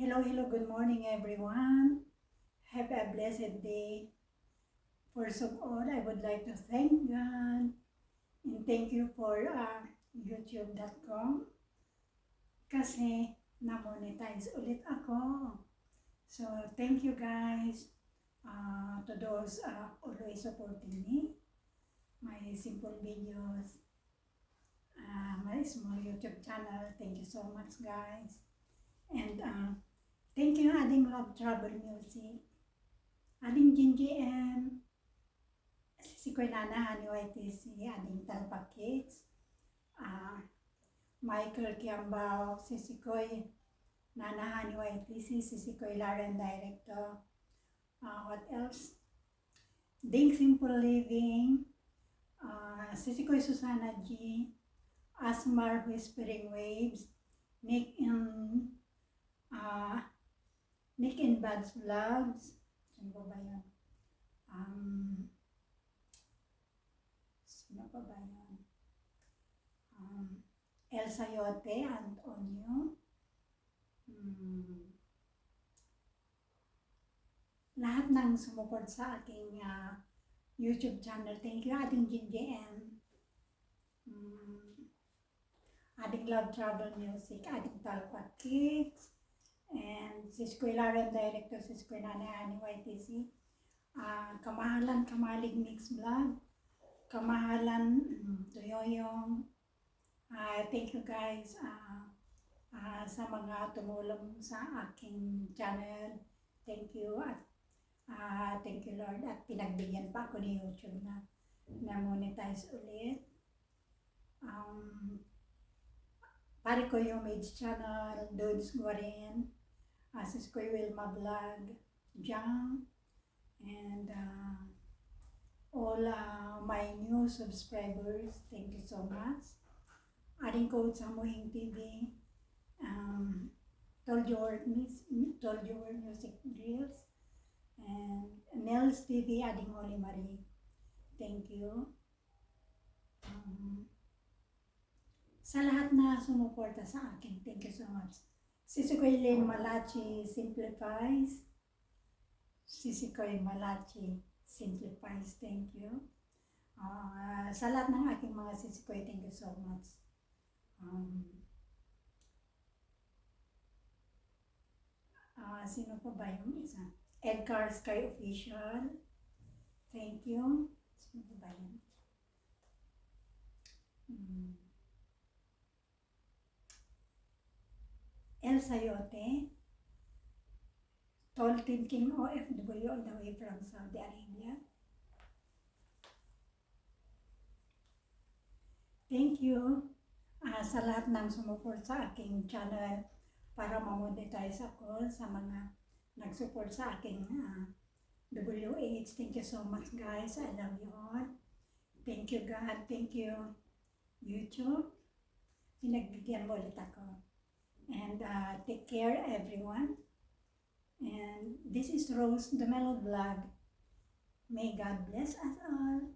Hello, good morning everyone. Have a blessed day. First of all, I would like to thank God and thank you for youtube.com kasi na-monetize ulit ako. So, thank you guys to those always supporting me, my simple videos, my small YouTube channel. Thank you so much guys. And thank you Ading Love Travel Music, Ading GNGM, si Koy Nana, Honey YTC, Ading Talpa Kids, Michael Kiambao, si Koy Nana, Honey YTC, si Koy Lauren Director, what else? Ding Simple Living, si Koy Susana G, Asmar Whispering Waves, Nick and Bud's Vlogs. Sino ba yun? Sino ba yun? Elsa Yote, Antonio. Lahat ng sumuport sa aking YouTube channel. Thank you, Ading GNGM. Ading Love Travel Music, Ading Talpa Kids, and si Koy Lauren Director, si Koy Nana Honey YTC, Kamahalan Kamalig Mix Vlog, Kamahalan Tuyoyong. Thank you guys sa mga tumulong sa aking channel. Thank you at thank you Lord at pinagbigyan pa ako ni YouTube na monetize ulit. Pare ko yung Mage Channel, Dudes Guarin, Sis Koy Wilma Vlog, Jang, and all my new subscribers, thank you so much. Aring ko sa Muhing TV, Told Your Music Reels, and Nels TV, Ading Holy Marie, thank you. Sa lahat na sumuporta sa akin, thank you so much. Sisi Koy Lynn Malachi Simplifies, Sisi Koy Malachi Simplifies, thank you. Sa lahat ng aking mga Sisi Koy, thank you so much. Sino pa ba yung isa? Edgar Sky Official, thank you. Sino pa ba yun? Elsa Yote, Tall Thinking OFW all the way from Saudi Arabia. Thank you sa lahat ng sumuport sa aking channel para ma-monetize ako, sa mga nag-support sa aking WH. Thank you so much guys. I love you all. Thank you God. Thank you YouTube. Pinagbigyan mo ulit ako. And take care everyone. And this is Rose, the Mellow Vlog. May God bless us all.